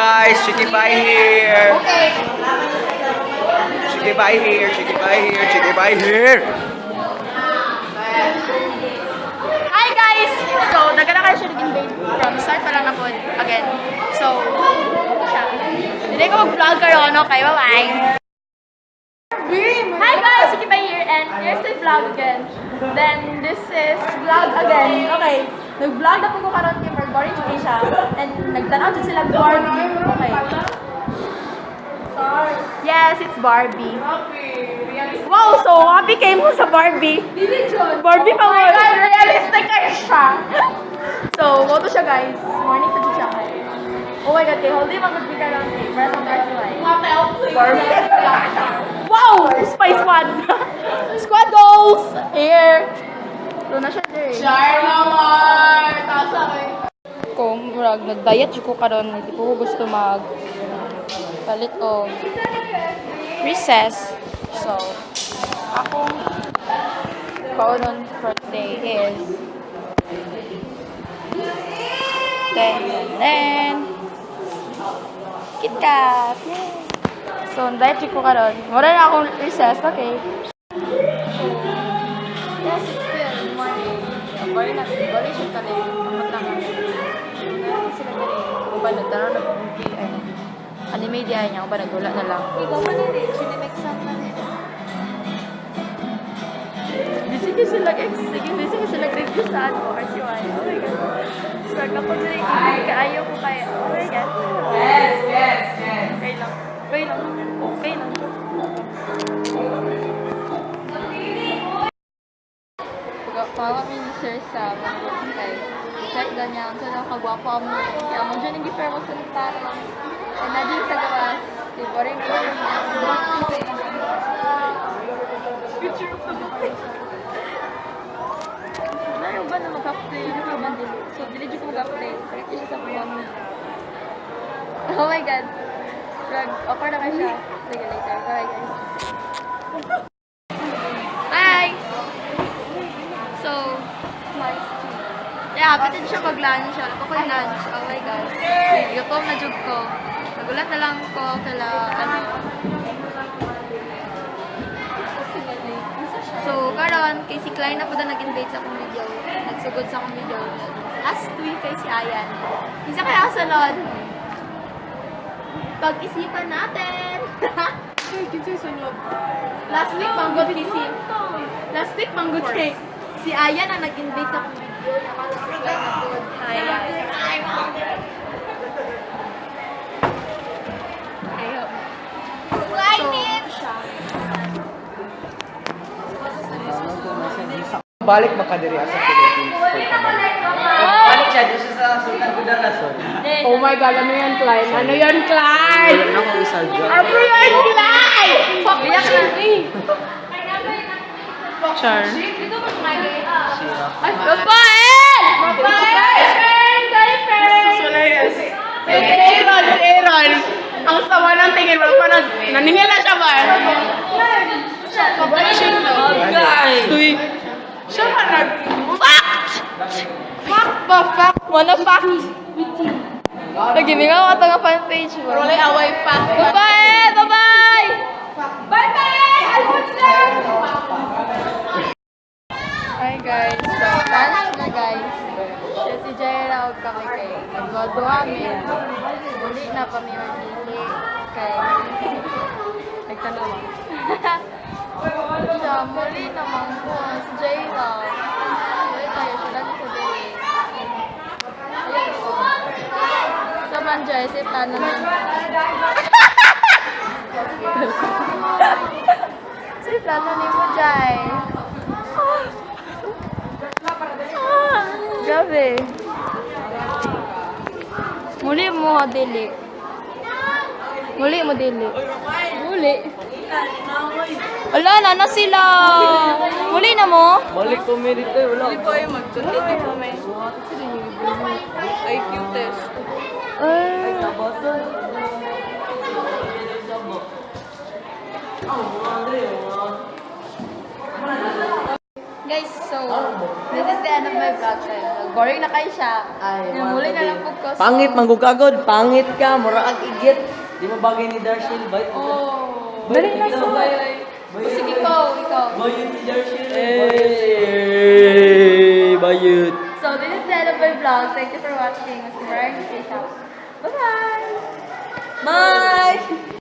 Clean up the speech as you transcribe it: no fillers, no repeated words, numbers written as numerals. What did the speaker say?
Guys, Chicky Pie here. Okay. Chicky Pie here. Chicky Pie here. Chicky Pie here. Hi guys! So, daga na kayo siya nag-invade from start pa lang na po again. So, siya. Hindi ko mag-vlog kayo, ano? Okay, bye-bye! Hi guys! Sige pa here and here's the vlog again. Then, this is vlog again. Okay. Nag-vlog na po ko karon kay Margorin siya. And nagtanaw dyan sila Barbie. Okay. Yes, it's Barbie. Wow, so happy kayo mo sa Barbie. Barbie pa mo. Oh my God, realistic kayo siya. So, moto siya guys. Morning to siya. Oh my God, kay Holdy mag-good ka lang kay. Para sa Barbie. Barbie. Wow! Spice Squad. Squad dolls. Here. So, na siya there. Char naman! Tasa kayo. Kung nag-diet ko karon, hindi po ko gusto palit o recess. So, akong kaunon for today is then KitKat. So, diet ko karon. Wala na akong recess, okay? Yes, it's still morning. Bali siya tali. Amat lang kami. Meron sila tali. Kung ba nagtanaw na movie, anime di ay niya. Kung ba nagula na lang. Ikaw man rin. Sinimexam na rin. Busy ka sila review sa ano. RCY. Oh my God. Swag ako na rin. Kaayaw ko kaya. Oh my God. Yes. Okay lang. Pagkawa mi ni Sir sa mga kay check ganyan sa nang kagwapo mo kaya mo dyan yung gipero sa nagtara and nadin sa gawas di ba rin picture of the nayo ba na mag-update yung mga bandil so dili ko mag-update correct siya sa buwan oh my God offer na kayo siya sige later bye guys bye. So, yeah, kapatid siya mag-lunch. Alam ko yung lunch. Oh my God. Gutom na jug ko. Nagulat na lang ko kala, So, karon kay si Klein na po na nag-invade sa akong video. Nagsugod sa akong video. Last week kay si Ayan. Isa kaya sa salon. Pag-isipan natin. Last week, manggod kisip. Last week, manggod cake. Si Aya na nag-invite sa video. Nakasukay na po. Hi, Aya. Balik makadiri sa Philippines. Balik siya dito sa Sultan Kudarat. Oh my God, ano yan, Klein? Ano yan, Klein? Wala na akong isa dyan. Ano yan, Klein? Fuck Biyak na. Char. Ay, Rafael! Sulayas. Si Aaron. Ang sama ng tingin mo. Naningil na siya ba? Uy. Siya ka Fact! Fact ba? Fact? Wala fact. Nagiging nga nga fan page mo. Rolay away pa. Bye-bye! Bye-bye! Bye-bye! Almost lang! Hi guys, so lunch na guys. Siya si Jaira o kami kay nagwaduha kami. Muli na kami orili kay nagtanawa. Siya, muli naman po si Jaira. Muli tayo siya lagi sa day. Ayun po. Sa Manjay, si plano na si plano ni mo, Jai. Grabe. Muli mo dili. Muli. Wala na sila. Muli na mo? Balik ko merit eh, wala. Hindi po yung mag-tuloy kami. IQ test. Guys, so, this is the end of my vlog. Boring na kayo siya. Muli na lang po ko. Pangit, manggugagod. Pangit ka. Mura kang idiot. Di mo bagay ni Darshil. Bye. Oh. Bye. Dali na so. Sige, ikaw. Bayot si Darshil. Hey, bayot. So, this is the end of my vlog. Thank you for watching. Mas maraming stay safe. Bye-bye! Bye!